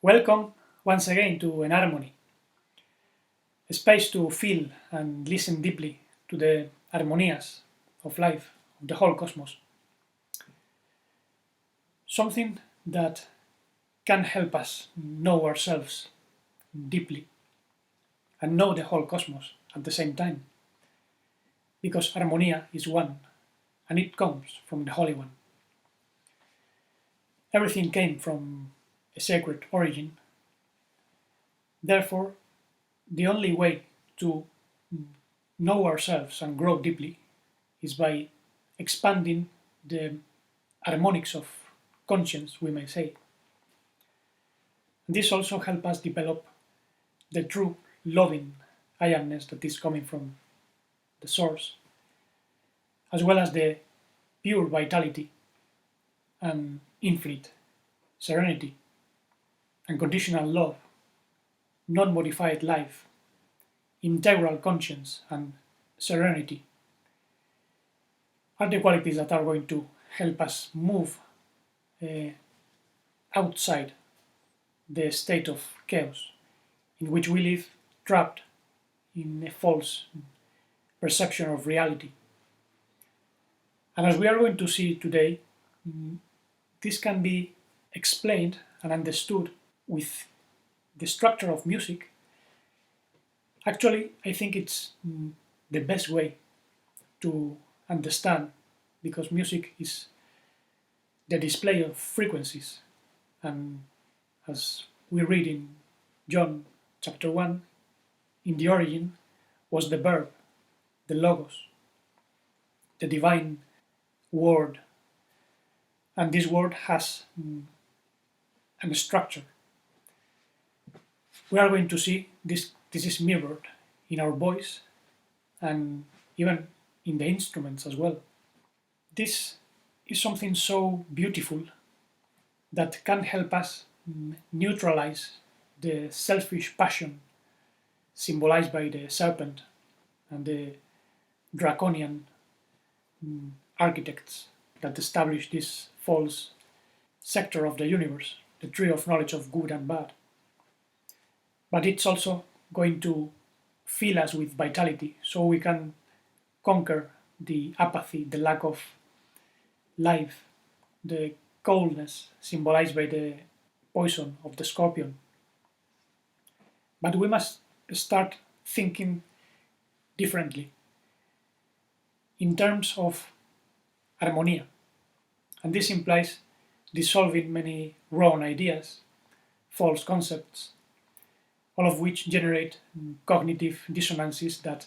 Welcome once again to an Harmony, a space to feel and listen deeply to the harmonias of life, of the whole cosmos. Something that can help us know ourselves deeply and know the whole cosmos at the same time. Because harmonia is one, and it comes from the Holy One. Everything came from a sacred origin. Therefore, the only way to know ourselves and grow deeply is by expanding the harmonics of conscience, we may say. This also helps us develop the true loving I amness that is coming from the source, as well as the pure vitality and infinite serenity, unconditional love, non-modified life, integral conscience, and serenity are the qualities that are going to help us move outside the state of chaos in which we live trapped in a false perception of reality. And as we are going to see today, this can be explained and understood with the structure of music. Actually, I think it's the best way to understand, because music is the display of frequencies. And as we read in John chapter 1, in the origin was the verb, the logos, the divine word. And this word has a structure. We are going to see this is mirrored in our voice and even in the instruments as well. This is something so beautiful that can help us neutralize the selfish passion symbolized by the serpent and the draconian architects that established this false sector of the universe, the tree of knowledge of good and bad. But it's also going to fill us with vitality so we can conquer the apathy, the lack of life, the coldness symbolized by the poison of the scorpion. But we must start thinking differently in terms of harmonia. And this implies dissolving many wrong ideas, false concepts, all of which generate cognitive dissonances that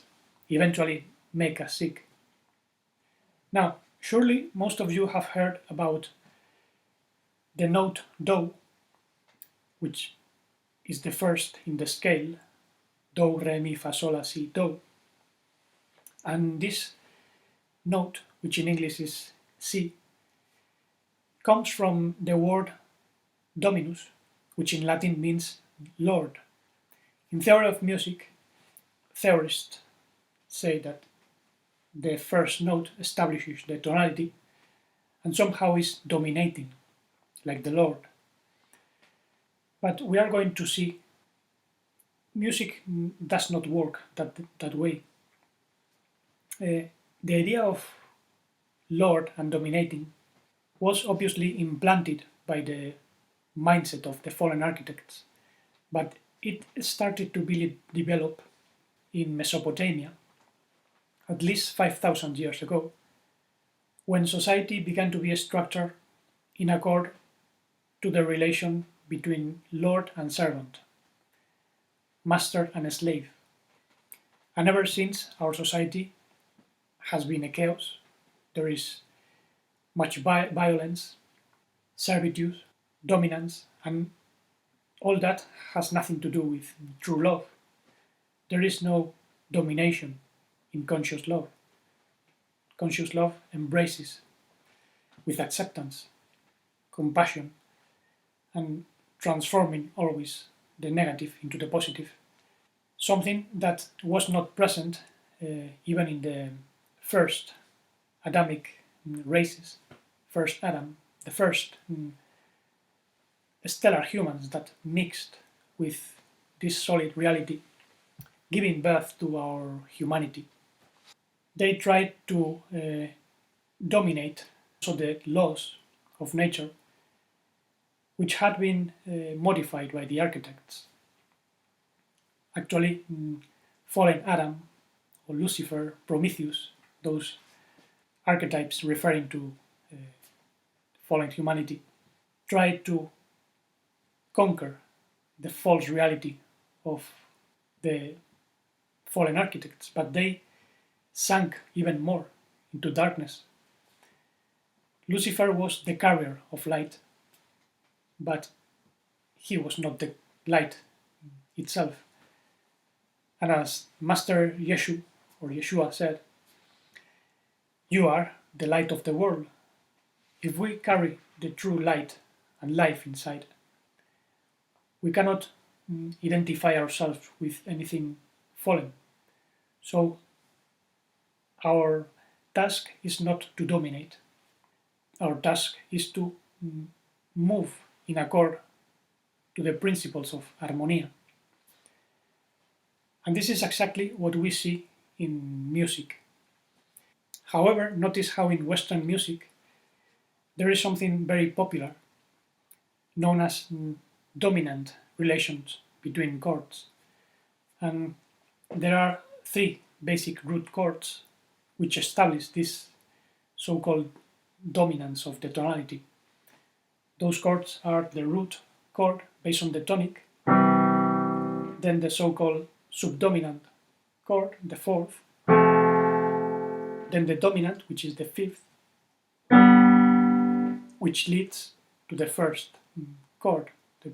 eventually make us sick. Now, surely most of you have heard about the note Do, which is the first in the scale, Do, Re, Mi, Fa, Sol, La, Si, Do. And this note, which in English is Si, comes from the word Dominus, which in Latin means Lord. In theory of music, theorists say that the first note establishes the tonality and somehow is dominating, like the Lord. But we are going to see music does not work that way. The idea of Lord and dominating was obviously implanted by the mindset of the fallen architects, but it started to be developed in Mesopotamia at least 5,000 years ago, when society began to be structured in accord to the relation between lord and servant, master and slave. And ever since, our society has been a chaos. There is much violence, servitude, dominance, and all that has nothing to do with true love. There is no domination in conscious love. Conscious love embraces with acceptance, compassion, and transforming always the negative into the positive. Something that was not present even in the first Adamic races, first Adam, the first stellar humans that mixed with this solid reality, giving birth to our humanity. They tried to dominate so the laws of nature, which had been modified by the architects. Actually, fallen Adam or Lucifer, Prometheus, those archetypes referring to uh, fallen humanity, tried to conquer the false reality of the fallen architects, but they sank even more into darkness. Lucifer was the carrier of light, but he was not the light itself. And as Master Yeshu or Yeshua said, "You are the light of the world." If we carry the true light and life inside, we cannot identify ourselves with anything fallen. So our task is not to dominate. Our task is to move in accord to the principles of harmonia. And this is exactly what we see in music. However, notice how in Western music there is something very popular known as dominant relations between chords. And there are three basic root chords which establish this so-called dominance of the tonality. Those chords are the root chord based on the tonic, then the so-called subdominant chord, the fourth, then the dominant, which is the fifth, which leads to the first chord, the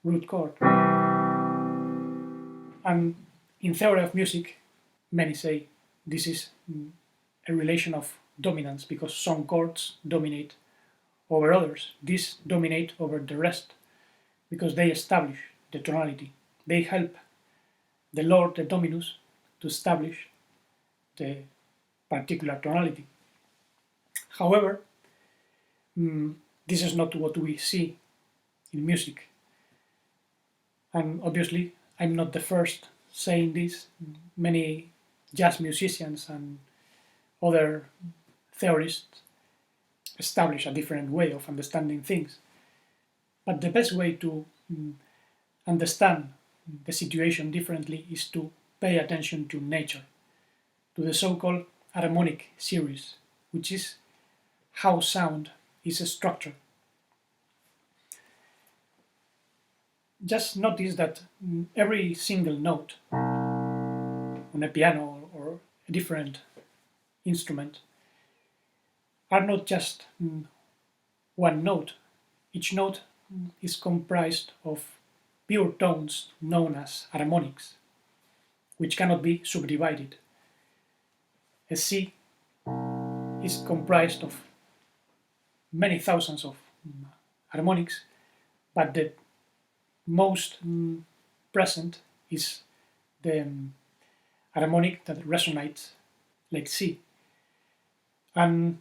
root chord. And in theory of music, many say this is a relation of dominance because some chords dominate over others. These dominate over the rest because they establish the tonality. They help the Lord, the Dominus, to establish the particular tonality. However, this is not what we see in music. And obviously, I'm not the first saying this. Many jazz musicians and other theorists establish a different way of understanding things. But the best way to understand the situation differently is to pay attention to nature, to the so-called harmonic series, which is how sound is structured. Just notice that every single note on a piano or a different instrument are not just one note. Each note is comprised of pure tones known as harmonics, which cannot be subdivided. A C is comprised of many thousands of harmonics, but the most present is the harmonic that resonates like C. And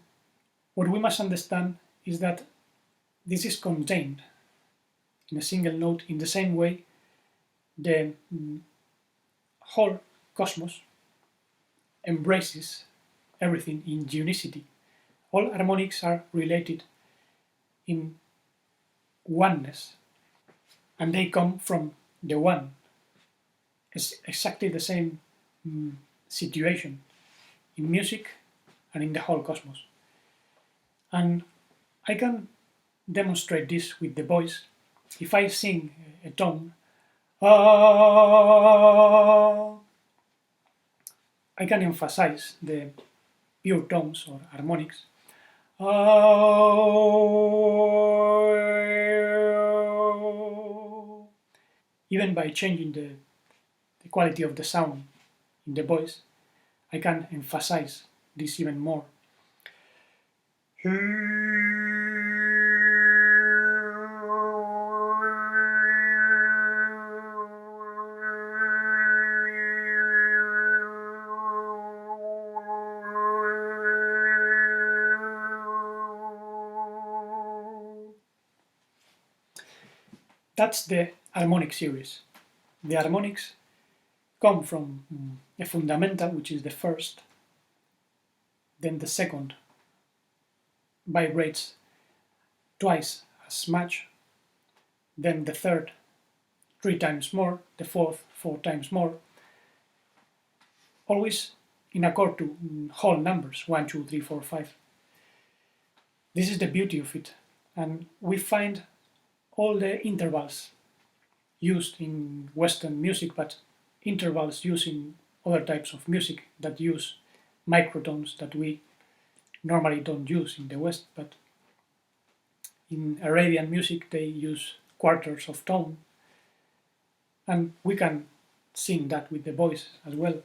what we must understand is that this is contained in a single note in the same way the whole cosmos embraces everything in unicity. All harmonics are related in oneness, and they come from the one. It's exactly the same situation in music and in the whole cosmos. And I can demonstrate this with the voice. If I sing a tone, ah, I can emphasize the pure tones or harmonics. Even by changing the quality of the sound in the voice, I can emphasize this even more. That's the harmonic series. The harmonics come from a fundamental, which is the first, then the second vibrates twice as much, then the third 3 times more, the fourth 4 times more, always in accord to whole numbers, 1, 2, 3, 4, 5. This is the beauty of it, and we find all the intervals used in Western music, but intervals used in other types of music that use microtones that we normally don't use in the West, but in Arabian music they use quarters of tone, and we can sing that with the voice as well.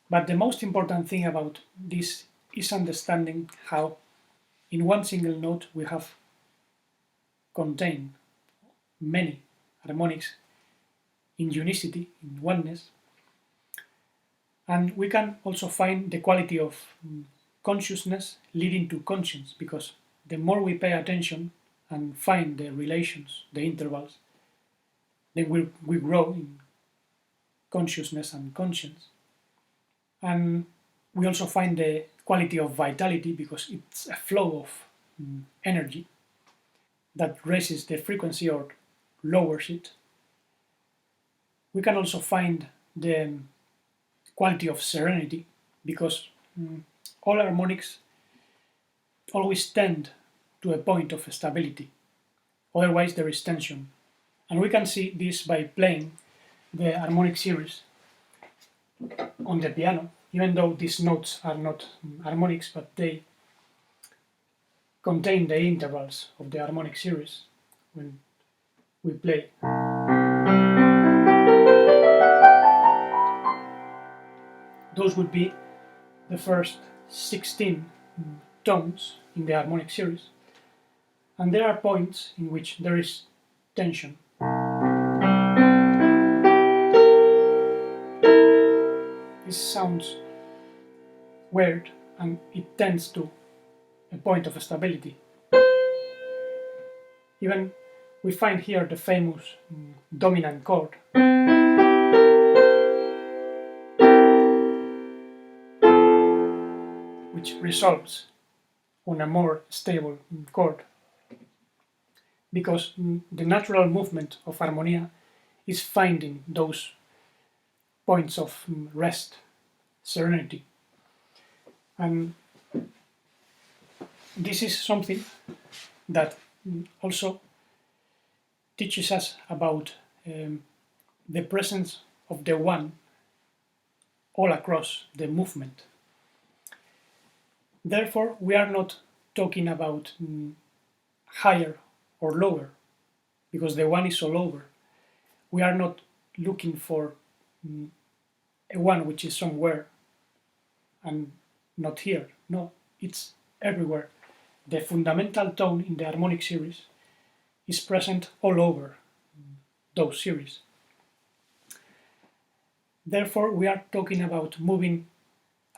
But the most important thing about this is understanding how in one single note we have contained many harmonics in unicity, in oneness, and we can also find the quality of consciousness leading to conscience, because the more we pay attention and find the relations, the intervals, then we grow in consciousness and conscience. And we also find the quality of vitality, because it's a flow of energy that raises the frequency or lowers it. We can also find the quality of serenity, because all harmonics always tend to a point of stability. Otherwise there is tension. And we can see this by playing the harmonic series on the piano, even though these notes are not harmonics, but they contain the intervals of the harmonic series when we play. Those would be the first 16 tones in the harmonic series, and there are points in which there is tension. This sounds weird, and it tends to a point of stability. Even we find here the famous dominant chord, which resolves on a more stable chord, because the natural movement of harmonia is finding those points of rest, serenity. And this is something that also teaches us about the presence of the One all across the movement. Therefore, we are not talking about higher or lower, because the One is all over. We are not looking for a One which is somewhere and not here. No, it's everywhere. The fundamental tone in the harmonic series is present all over those series. Therefore, we are talking about moving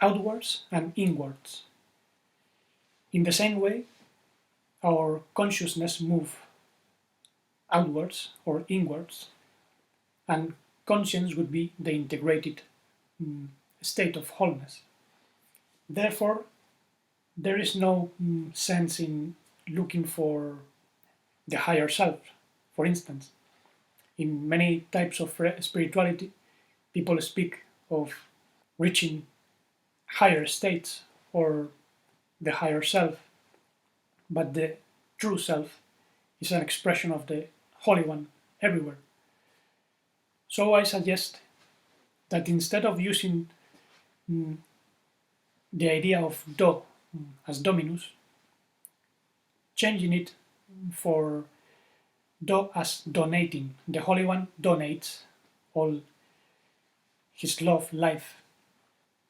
outwards and inwards. In the same way, our consciousness moves outwards or inwards, and conscience would be the integrated state of wholeness. Therefore, there is no sense in looking for the higher self. For instance, in many types of spirituality, people speak of reaching higher states or the higher self, but the true self is an expression of the Holy One everywhere. So I suggest that instead of using the idea of Do as Dominus, changing it for Do as donating. The Holy One donates all his love, life,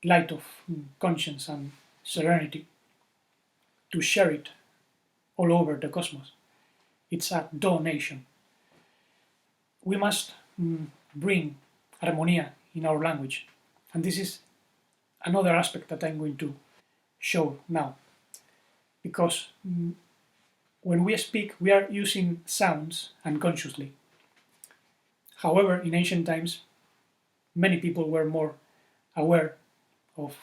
light of conscience and serenity to share it all over the cosmos. It's a donation. We must bring harmonia in our language, and this is another aspect that I'm going to show now, because when we speak, we are using sounds unconsciously. However, in ancient times, many people were more aware of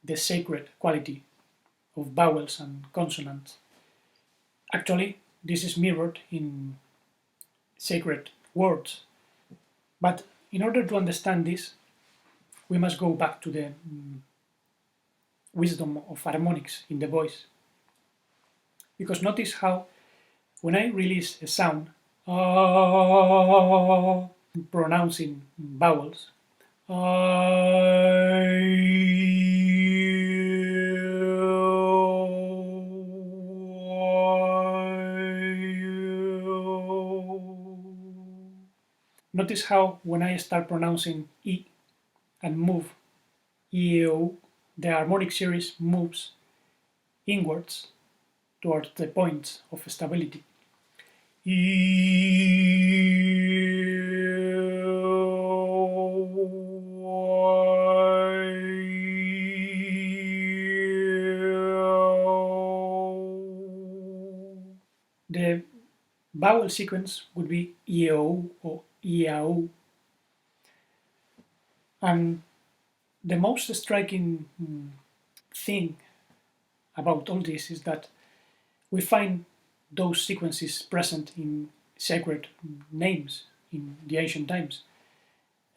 the sacred quality of vowels and consonants. Actually, this is mirrored in sacred words. But in order to understand this, we must go back to the wisdom of harmonics in the voice. Because notice how when I release a sound, pronouncing vowels, notice how when I start pronouncing E and move YEOU, the harmonic series moves inwards towards the points of stability. The vowel sequence would be YEOU or YEOU. And the most striking thing about all this is that we find those sequences present in sacred names in the ancient times,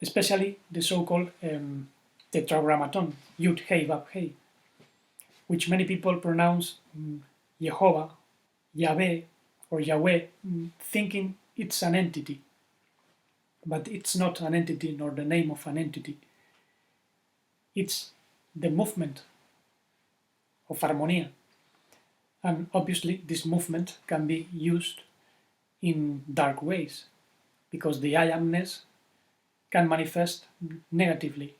especially the so-called tetragrammaton, YHVH, which many people pronounce Jehovah, Yahweh, or Yahweh, thinking it's an entity. But it's not an entity nor the name of an entity. It's the movement of harmonia. And obviously this movement can be used in dark ways, because the I amness can manifest negatively.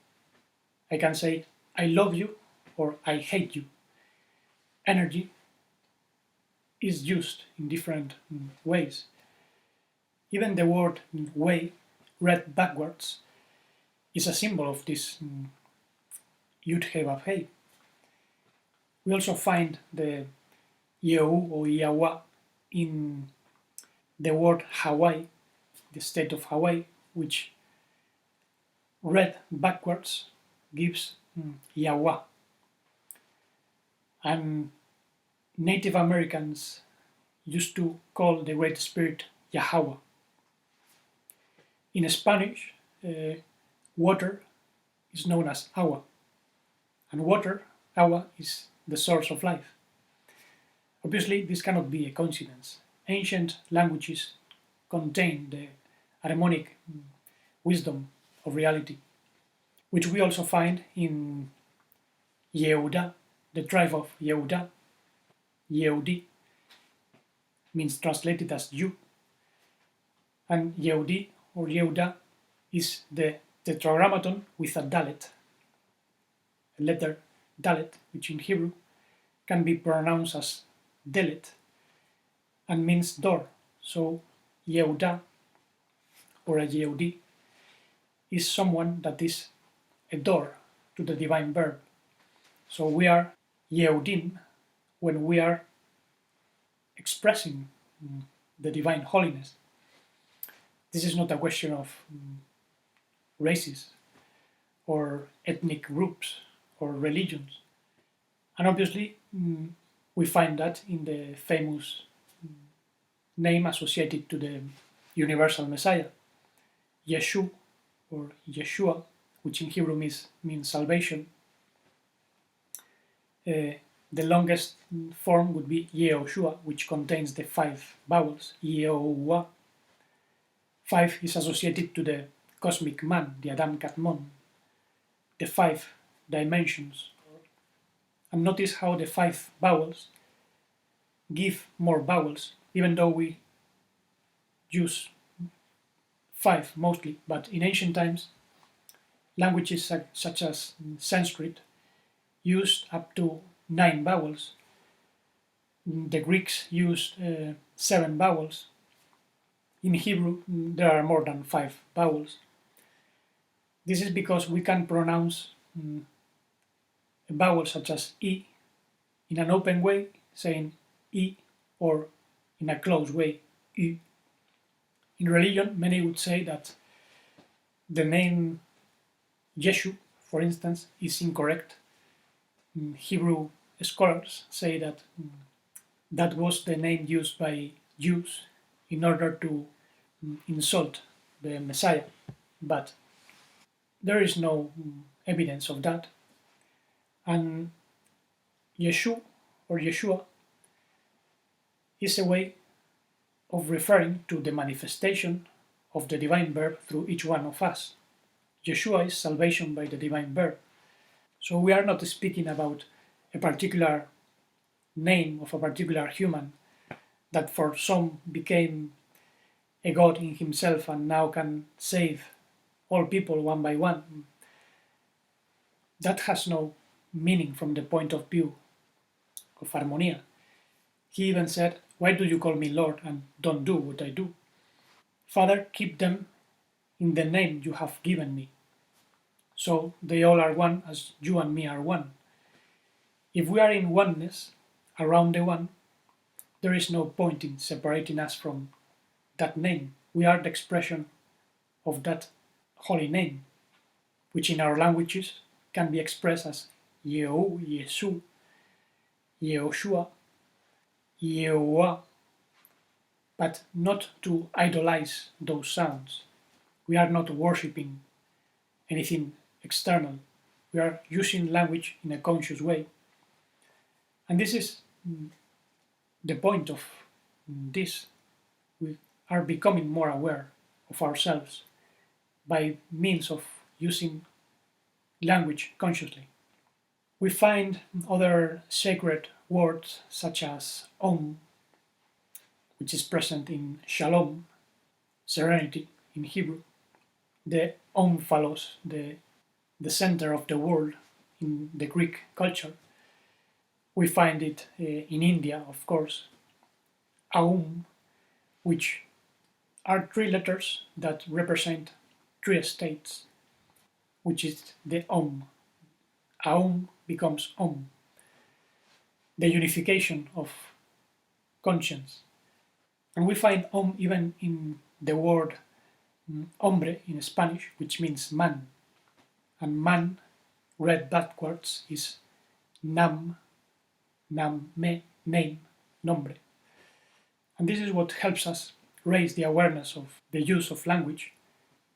I can say, I love you or I hate you. Energy is used in different ways. Even the word way, read backwards, is a symbol of this YHVH. We also find the YEOU or YEOU in the word Hawaii, the state of Hawaii, which read backwards gives Yawa. And Native Americans used to call the Great Spirit Yahweh. In Spanish, water is known as agua, and water, agua, is the source of life. Obviously, this cannot be a coincidence. Ancient languages contain the harmonic wisdom of reality, which we also find in Yehuda, the tribe of Yehuda. Yehudi means translated as you, and Yehudi or Yehuda is the tetragrammaton with a dalet, a letter dalet, which in Hebrew can be pronounced as delet and means door. So Yehuda or a Yehudi is someone that is a door to the divine verb. So we are Yehudim when we are expressing the divine holiness. This is not a question of races or ethnic groups or religions. And obviously we find that in the famous name associated to the universal Messiah, Yeshu or Yeshua, which in Hebrew means salvation. The longest form would be Yehoshua, which contains the 5 vowels, Yehowa. 5 is associated to the cosmic man, the Adam Kadmon, the 5 dimensions. And notice how the 5 vowels give more vowels, even though we use 5 mostly, but in ancient times, languages such as Sanskrit used up to 9 vowels. The Greeks used 7 vowels. In Hebrew, there are more than 5 vowels. This is because we can pronounce a vowel such as E in an open way, saying E or in a close way, YEOU. In religion, many would say that the name YESHU, for instance, is incorrect. Hebrew scholars say that that was the name used by Jews in order to insult the Messiah, but there is no evidence of that. And Yeshu or Yeshua is a way of referring to the manifestation of the divine verb through each one of us. Yeshua is salvation by the divine verb. So we are not speaking about a particular name of a particular human that for some became a god in himself and now can save all people one by one. That has no meaning from the point of view of Armonia. He even said, "Why do you call me Lord and don't do what I do? Father, keep them in the name you have given me. So they all are one as you and me are one." If we are in oneness around the one, there is no point in separating us from that name. We are the expression of that holy name, which in our languages can be expressed as YEOU, YESU, YEOSHUA, YEOUA, but not to idolize those sounds. We are not worshipping anything external. We are using language in a conscious way. And this is the point of this. We are becoming more aware of ourselves by means of using language consciously. We find other sacred words such as Om, which is present in Shalom, serenity in Hebrew. The Om follows the center of the world in the Greek culture. We find it in India, of course, Aum, which are three letters that represent three states, which is the Om. Aum becomes Om, the unification of conscience. And we find Om even in the word hombre in Spanish, which means man. And man, read backwards, is nam, me, name, nombre. And this is what helps us raise the awareness of the use of language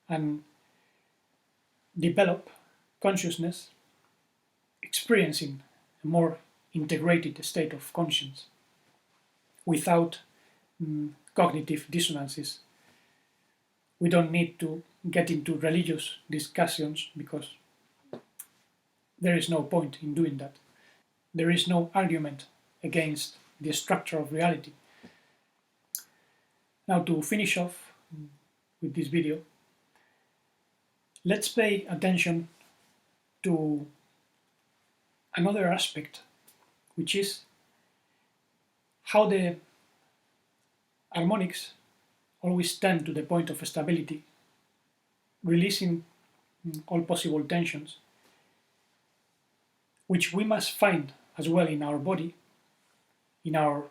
and develop consciousness, experiencing a more integrated state of conscience without cognitive dissonances. We don't need to get into religious discussions because there is no point in doing that. There is no argument against the structure of reality. Now, to finish off with this video, let's pay attention to another aspect, which is how the harmonics always tend to the point of stability, releasing all possible tensions, which we must find as well in our body, in our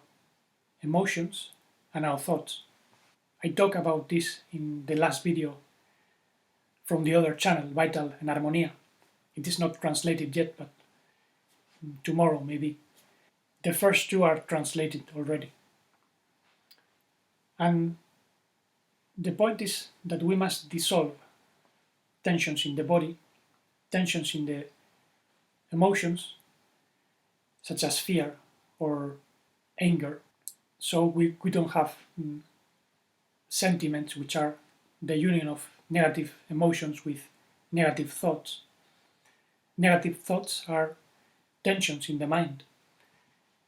emotions, and our thoughts. I talked about this in the last video from the other channel, Vital and Armonia. It is not translated yet, but tomorrow maybe. The first two are translated already. And the point is that we must dissolve tensions in the body, tensions in the emotions, such as fear or anger, so we don't have sentiments which are the union of negative emotions with negative thoughts. Negative thoughts are tensions in the mind,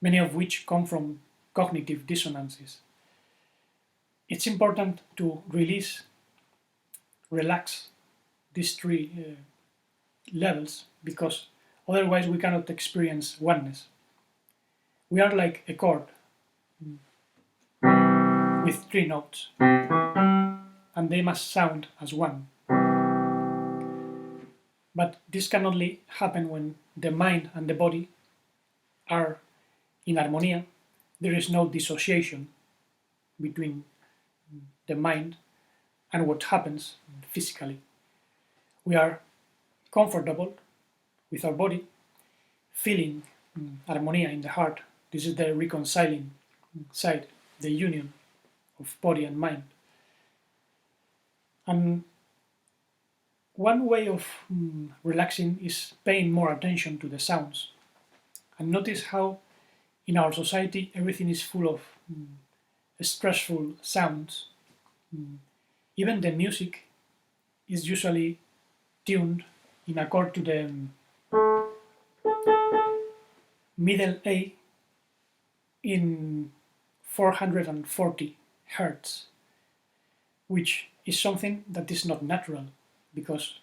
many of which come from cognitive dissonances. It's important to relax these three levels, because otherwise we cannot experience oneness. We are like a chord with three notes, and they must sound as one. But this can only happen when the mind and the body are in harmonia, there is no dissociation between the mind and what happens physically. We are comfortable with our body, feeling harmonia in the heart. This is the reconciling side, the union of body and mind. And one way of relaxing is paying more attention to the sounds. And notice how in our society everything is full of stressful sounds. Even the music is usually tuned in accord to the middle A in 440 hertz, which is something that is not natural, because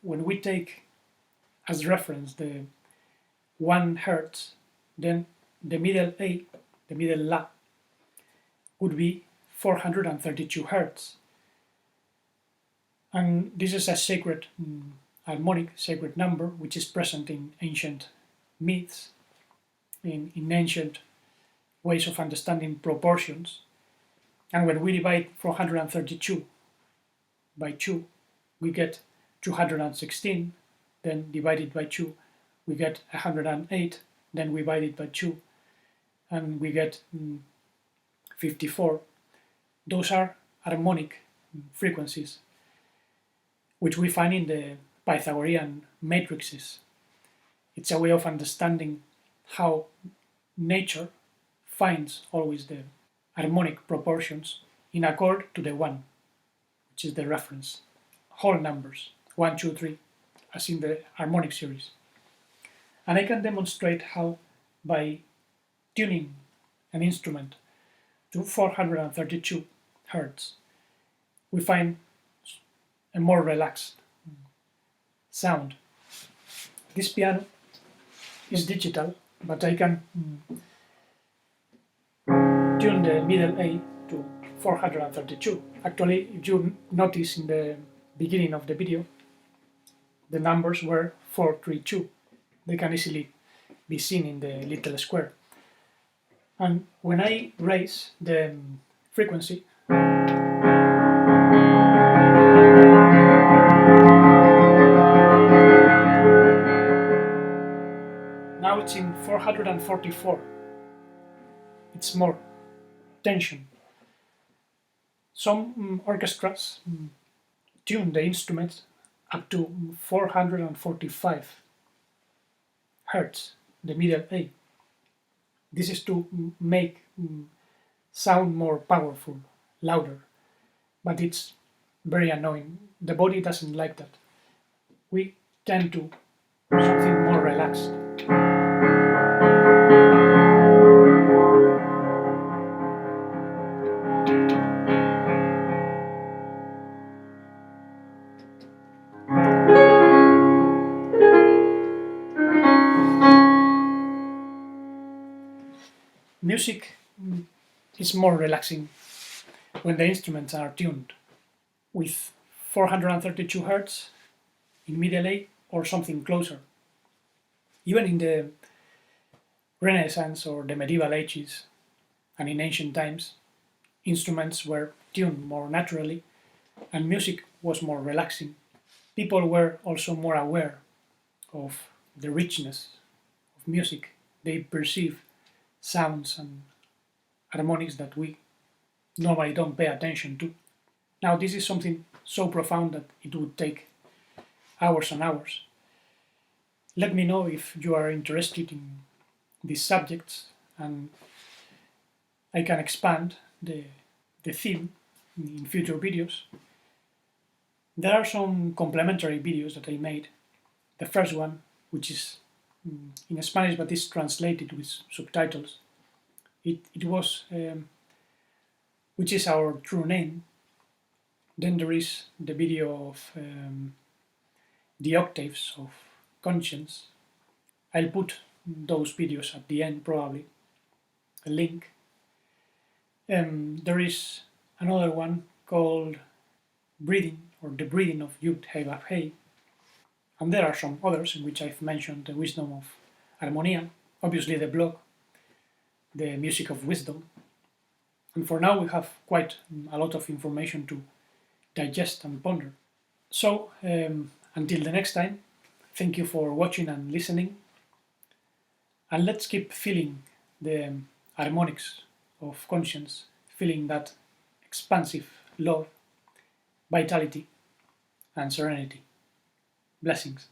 when we take as reference the 1 hertz, then the middle A, the middle La, would be 432 hertz. And this is a sacred harmonic, sacred number, which is present in ancient myths, in ancient ways of understanding proportions. And when we divide 432 by 2, we get 216, then divided by 2, we get 108, then we divide it by 2, and we get 54. Those are harmonic frequencies, which we find in the Pythagorean matrices. It's a way of understanding how nature finds always the harmonic proportions in accord to the 1, which is the reference. Whole numbers, 1, 2, 3, as in the harmonic series. And I can demonstrate how by tuning an instrument to 432 hertz, we find a more relaxed sound. This piano is digital, but I can tune the middle A to 432. Actually, if you notice in the beginning of the video, the numbers were 432. They can easily be seen in the little square. And when I raise the frequency, now it's in 444. It's more tension. Some orchestras tune the instruments up to 445 hertz, the middle A. This is to make sound more powerful, louder, but it's very annoying. The body doesn't like that. We tend to something more relaxed. Music is more relaxing when the instruments are tuned with 432 hertz in middle A or something closer. Even in the Renaissance or the medieval ages and in ancient times, instruments were tuned more naturally and music was more relaxing. People were also more aware of the richness of music. They perceive sounds and harmonics that we normally don't pay attention to. Now, this is something so profound that it would take hours and hours. Let me know if you are interested in these subjects, and I can expand the theme in future videos. There are some complementary videos that I made. The first one, which is in Spanish but is translated with subtitles. It was, which is our true name. Then there is the video of the octaves of conscience. I'll put those videos at the end, probably, a link. There is another one called breathing, or the breathing of YHVH. And there are some others in which I've mentioned the wisdom of Harmonia, obviously the blog. the music of wisdom. And for now, we have quite a lot of information to digest and ponder. So, until the next time, thank you for watching and listening. And let's keep feeling the harmonics of conscience, feeling that expansive love, vitality, and serenity. Blessings.